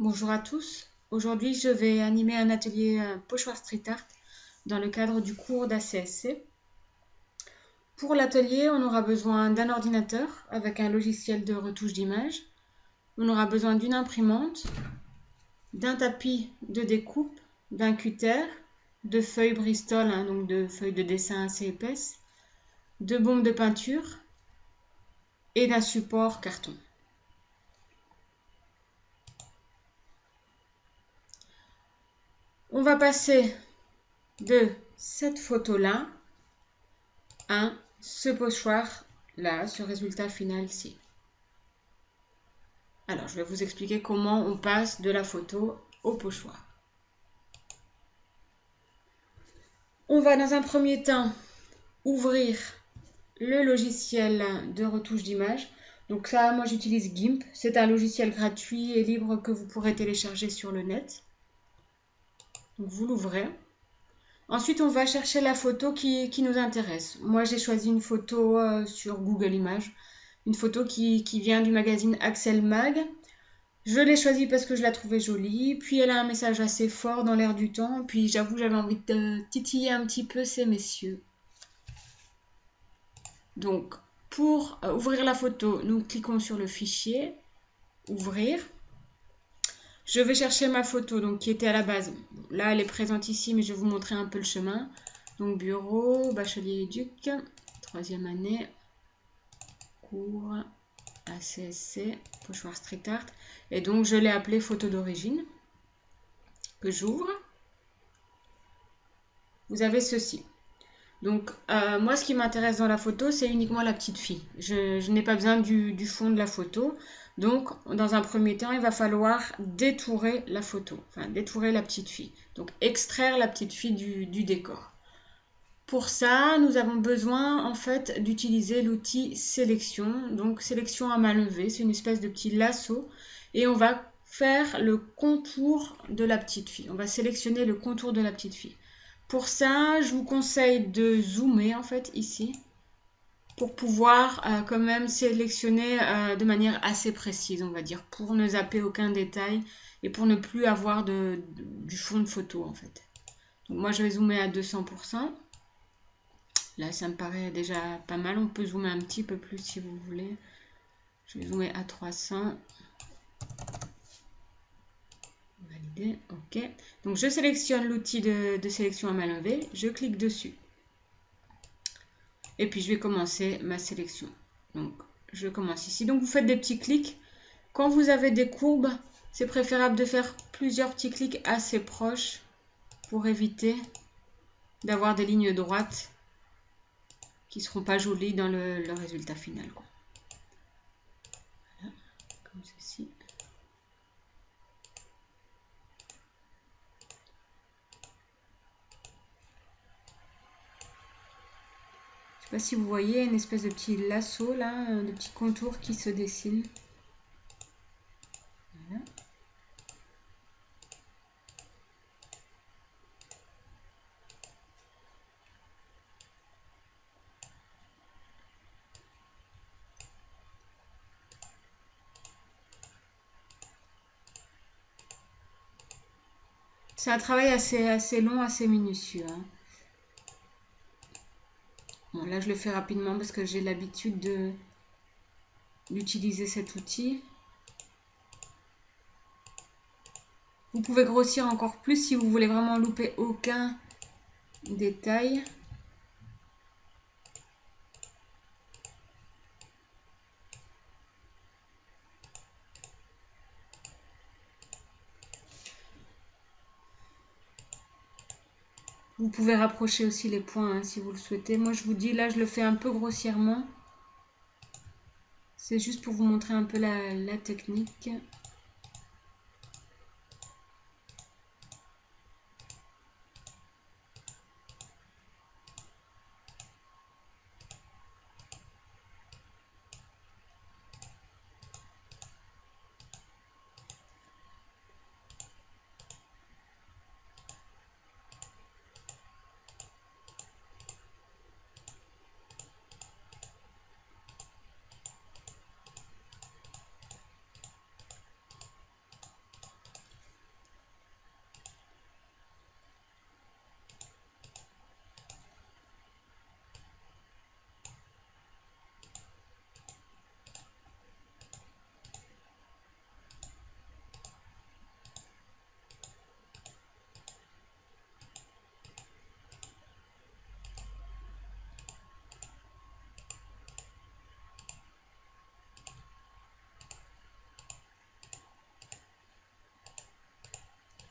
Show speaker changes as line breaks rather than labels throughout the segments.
Bonjour à tous. Aujourd'hui, je vais animer un atelier pochoir street art dans le cadre du cours d'ACSC. Pour l'atelier, on aura besoin d'un ordinateur avec un logiciel de retouche d'image. On aura besoin d'une imprimante, d'un tapis de découpe, d'un cutter, de feuilles Bristol, donc de feuilles de dessin assez épaisses, de bombes de peinture et d'un support carton. On va passer de cette photo-là à ce pochoir-là, ce résultat final-ci. Alors, je vais vous expliquer comment on passe de la photo au pochoir. On va dans un premier temps ouvrir le logiciel de retouche d'image. Donc ça, moi j'utilise GIMP. C'est un logiciel gratuit et libre que vous pourrez télécharger sur le net. Donc vous l'ouvrez. Ensuite, on va chercher la photo qui nous intéresse. Moi, j'ai choisi une photo sur Google Images. Une photo qui vient du magazine Axel Mag. Je l'ai choisie parce que je la trouvais jolie. Puis, elle a un message assez fort dans l'air du temps. Puis, j'avoue, j'avais envie de titiller un petit peu ces messieurs. Donc, pour ouvrir la photo, nous cliquons sur le fichier « Ouvrir ». Je vais chercher ma photo donc, qui était à la base. Là, elle est présente ici, mais je vais vous montrer un peu le chemin. Donc, bureau, bachelier-éduc, 3e année, cours, ACSC, pochoir street art. Et donc, je l'ai appelée photo d'origine, que j'ouvre. Vous avez ceci. Donc, moi, ce qui m'intéresse dans la photo, c'est uniquement la petite fille. Je n'ai pas besoin du fond de la photo. Donc, dans un premier temps, il va falloir détourer la photo, enfin détourer la petite fille. Donc, extraire la petite fille du décor. Pour ça, nous avons besoin en fait d'utiliser l'outil sélection. Donc, sélection à main levée, c'est une espèce de petit lasso. Et on va faire le contour de la petite fille. On va sélectionner le contour de la petite fille. Pour ça, je vous conseille de zoomer en fait ici pour pouvoir quand même sélectionner de manière assez précise, on va dire, pour ne zapper aucun détail et pour ne plus avoir du fond de photo en fait. Donc moi je vais zoomer à 200%. Là ça me paraît déjà pas mal, on peut zoomer un petit peu plus si vous voulez. Je vais zoomer à 300. Valider, ok. Donc je sélectionne l'outil de sélection à main levée, je clique dessus. Et puis je vais commencer ma sélection. Donc je commence ici. Donc vous faites des petits clics. Quand vous avez des courbes, c'est préférable de faire plusieurs petits clics assez proches pour éviter d'avoir des lignes droites qui ne seront pas jolies dans le résultat final, quoi. Voilà, comme ceci. Je ne sais pas si vous voyez une espèce de petit lasso là, de petits contours qui se dessinent. Voilà. C'est un travail assez long, assez minutieux, hein. Bon, là, je le fais rapidement parce que j'ai l'habitude d'utiliser cet outil. Vous pouvez grossir encore plus si vous voulez vraiment louper aucun détail. Vous pouvez rapprocher aussi les points hein, si vous le souhaitez. Moi, je vous dis, là, je le fais un peu grossièrement. C'est juste pour vous montrer un peu la technique.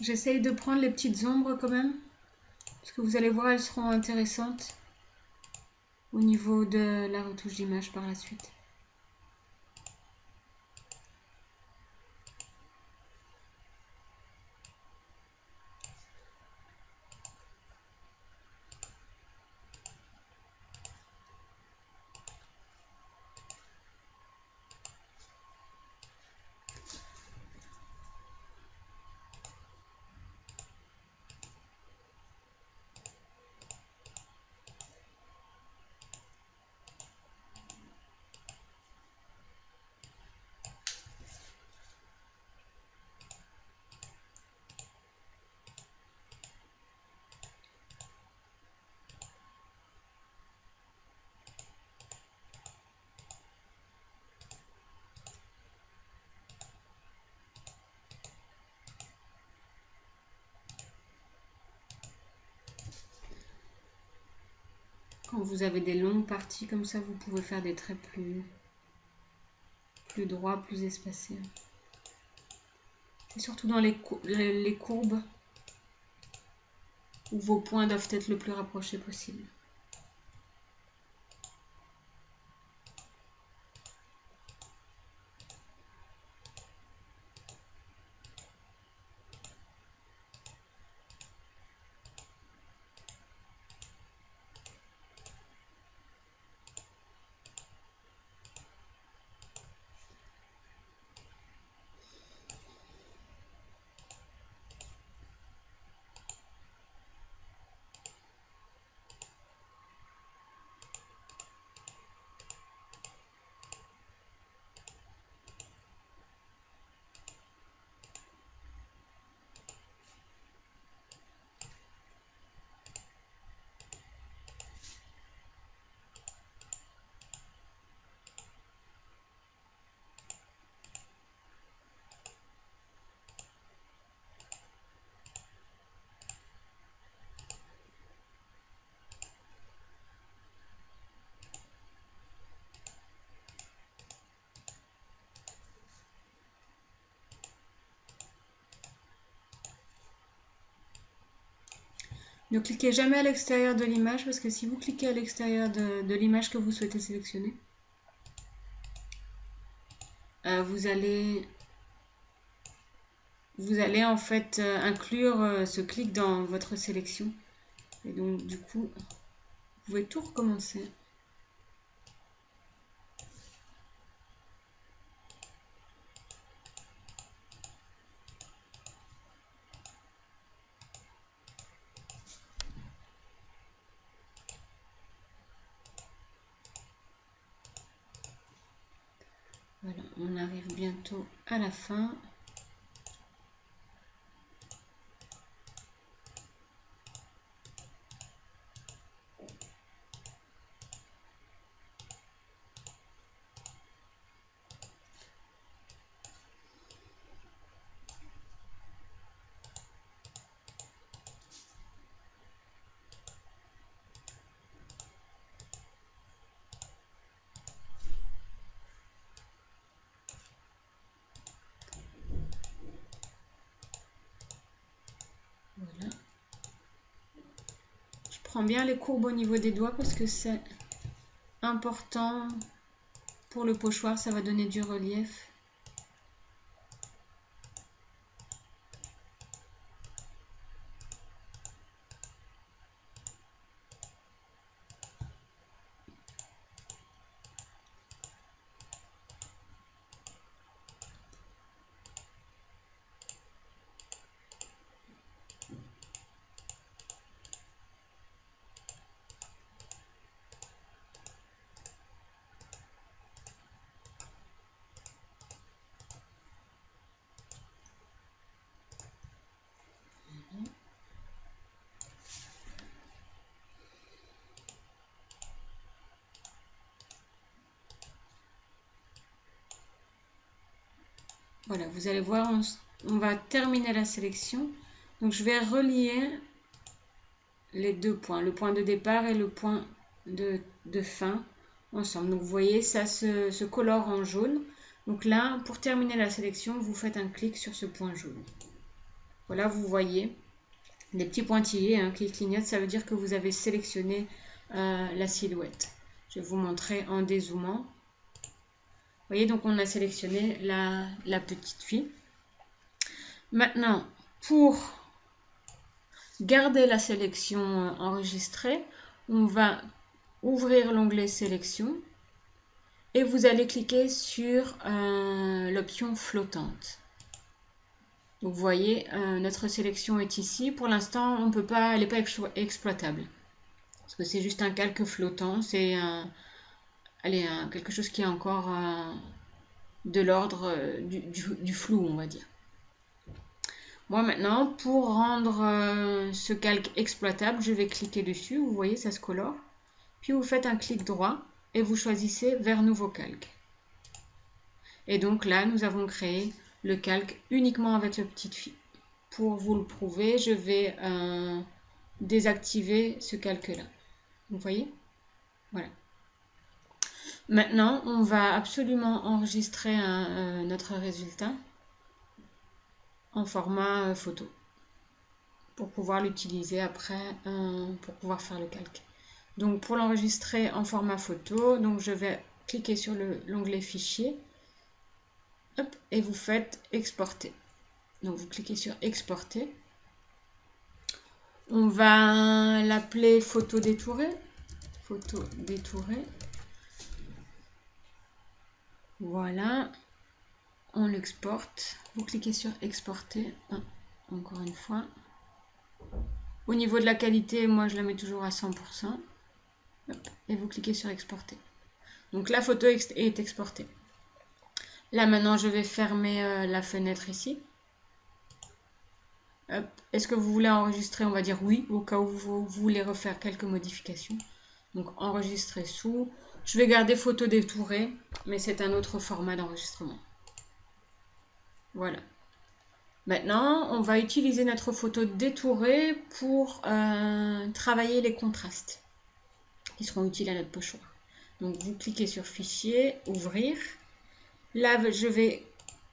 J'essaye de prendre les petites ombres quand même, parce que vous allez voir, elles seront intéressantes au niveau de la retouche d'image par la suite. Quand vous avez des longues parties comme ça, vous pouvez faire des traits plus droits, plus espacés. C'est surtout dans les courbes où vos points doivent être le plus rapprochés possible. Ne cliquez jamais à l'extérieur de l'image parce que si vous cliquez à l'extérieur de l'image que vous souhaitez sélectionner, vous allez en fait inclure ce clic dans votre sélection. Et donc du coup, vous pouvez tout recommencer. Voilà, on arrive bientôt à la fin. Voilà. Je prends bien les courbes au niveau des doigts parce que c'est important pour le pochoir, ça va donner du relief. Voilà, vous allez voir, on va terminer la sélection. Donc je vais relier les deux points, le point de départ et le point de fin ensemble. Donc vous voyez, ça se colore en jaune. Donc là, pour terminer la sélection, vous faites un clic sur ce point jaune. Voilà, vous voyez les petits pointillés hein, qui clignotent, ça veut dire que vous avez sélectionné la silhouette. Je vais vous montrer en dézoomant. Vous voyez, donc on a sélectionné la petite fille. Maintenant, pour garder la sélection enregistrée, on va ouvrir l'onglet sélection et vous allez cliquer sur l'option flottante. Donc vous voyez, notre sélection est ici. Pour l'instant, on peut pas, elle n'est pas exploitable. Parce que c'est juste un calque flottant. C'est quelque chose qui est encore de l'ordre du flou, on va dire. Moi maintenant, pour rendre ce calque exploitable, je vais cliquer dessus. Vous voyez, ça se colore. Puis vous faites un clic droit et vous choisissez vers nouveau calque. Et donc là, nous avons créé le calque uniquement avec la petite fille. Pour vous le prouver, je vais désactiver ce calque-là. Vous voyez? Voilà. Maintenant, on va absolument enregistrer notre résultat en format photo pour pouvoir l'utiliser après pour pouvoir faire le calque. Donc pour l'enregistrer en format photo, donc je vais cliquer sur l'onglet fichier. Hop, et vous faites exporter. Donc vous cliquez sur exporter. On va l'appeler photo détourée. Photo détourée. Voilà. On l'exporte. Vous cliquez sur exporter. Encore une fois. Au niveau de la qualité, moi je la mets toujours à 100%. Hop, et vous cliquez sur exporter. Donc la photo est exportée. Là maintenant je vais fermer la fenêtre ici. Est-ce que vous voulez enregistrer? On va dire oui, au cas où vous voulez refaire quelques modifications. Donc enregistrer sous. Je vais garder photo détourée, mais c'est un autre format d'enregistrement. Voilà. Maintenant, on va utiliser notre photo détourée pour travailler les contrastes qui seront utiles à notre pochoir. Donc vous cliquez sur fichier, ouvrir. Là, je vais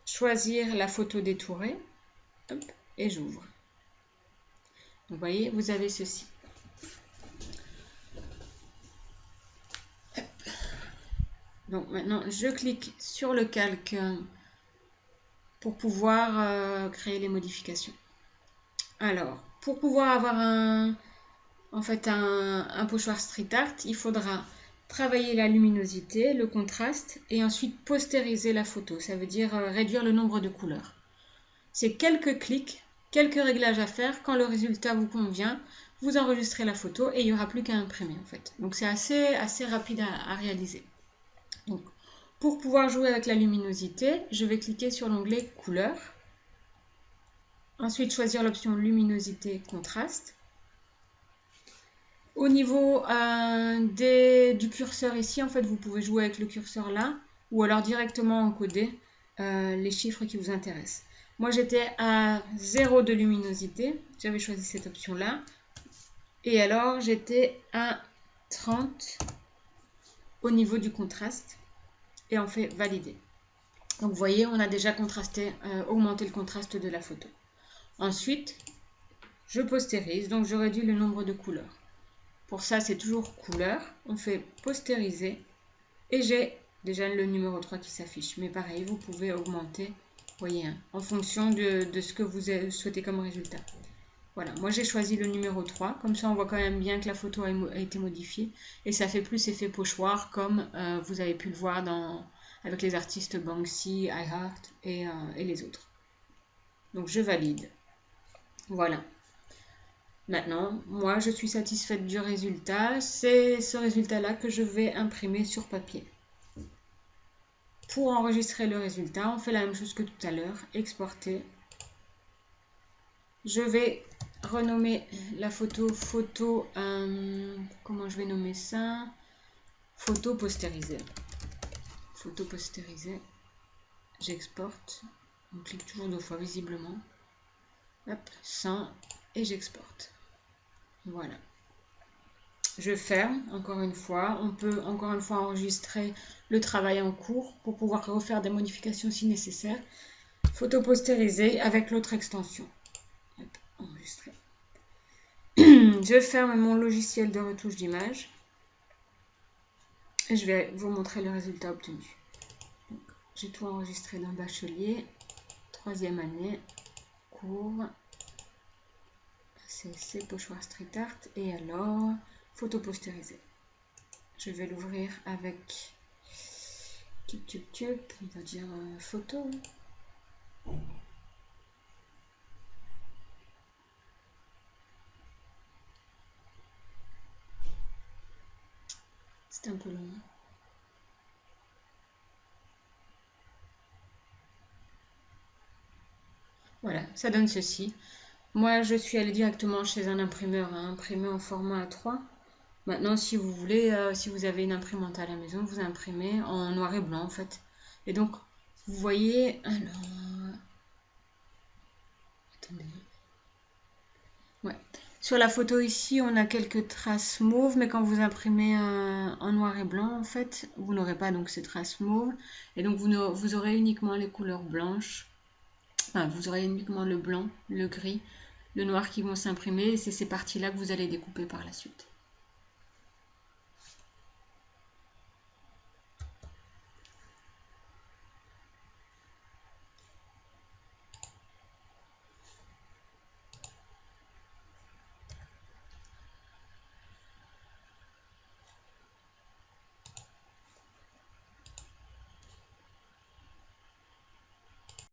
choisir la photo détourée. Hop, et j'ouvre. Vous voyez, vous avez ceci. Hop. Donc maintenant, je clique sur le calque pour pouvoir créer les modifications. Alors, pour pouvoir avoir un pochoir street art, il faudra travailler la luminosité, le contraste et ensuite posteriser la photo. Ça veut dire réduire le nombre de couleurs. C'est quelques clics, quelques réglages à faire. Quand le résultat vous convient, vous enregistrez la photo et il n'y aura plus qu'à imprimer en fait. Donc c'est assez rapide à réaliser. Donc, pour pouvoir jouer avec la luminosité, je vais cliquer sur l'onglet couleurs. Ensuite, choisir l'option luminosité contraste. Au niveau du curseur ici, en fait, vous pouvez jouer avec le curseur là ou alors directement encoder les chiffres qui vous intéressent. Moi, j'étais à 0 de luminosité. J'avais choisi cette option-là. Et alors, j'étais à 30 au niveau du contraste. Et on fait valider. Donc, vous voyez, on a déjà augmenté le contraste de la photo. Ensuite, je postérise. Donc, je réduis le nombre de couleurs. Pour ça, c'est toujours couleur. On fait postériser. Et j'ai déjà le numéro 3 qui s'affiche. Mais pareil, vous pouvez augmenter, vous voyez, hein, en fonction de ce que vous souhaitez comme résultat. Voilà, moi j'ai choisi le numéro 3. Comme ça, on voit quand même bien que la photo a été modifiée. Et ça fait plus effet pochoir, comme vous avez pu le voir avec les artistes Banksy, iHeart et les autres. Donc, je valide. Voilà. Maintenant, moi, je suis satisfaite du résultat. C'est ce résultat-là que je vais imprimer sur papier. Pour enregistrer le résultat, on fait la même chose que tout à l'heure. Exporter. Je vais renommer la photo comment je vais nommer ça? Photo postérisée. Photo postérisée. J'exporte. On clique toujours 2 fois visiblement. Hop, 100 et j'exporte. Voilà. Je ferme encore une fois. On peut encore une fois enregistrer le travail en cours pour pouvoir refaire des modifications si nécessaire. Photo postérisée avec l'autre extension. enregistrer. Je ferme mon logiciel de retouche d'image et je vais vous montrer le résultat obtenu. J'ai tout enregistré dans Bachelier, 3e année, cours, CSC, pochoir street art, et alors, photo postérisée. Je vais l'ouvrir avec on va dire photo. C'est un peu long. Voilà, ça donne ceci. Moi, je suis allée directement chez un imprimeur à imprimer en format A3. Maintenant, si vous voulez, si vous avez une imprimante à la maison, vous imprimez en noir et blanc en fait. Et donc, vous voyez, alors, attendez. Ouais. Sur la photo ici, on a quelques traces mauves, mais quand vous imprimez en noir et blanc, en fait, vous n'aurez pas donc ces traces mauves. Et donc, vous aurez uniquement les couleurs blanches. Enfin, vous aurez uniquement le blanc, le gris, le noir qui vont s'imprimer. Et c'est ces parties-là que vous allez découper par la suite.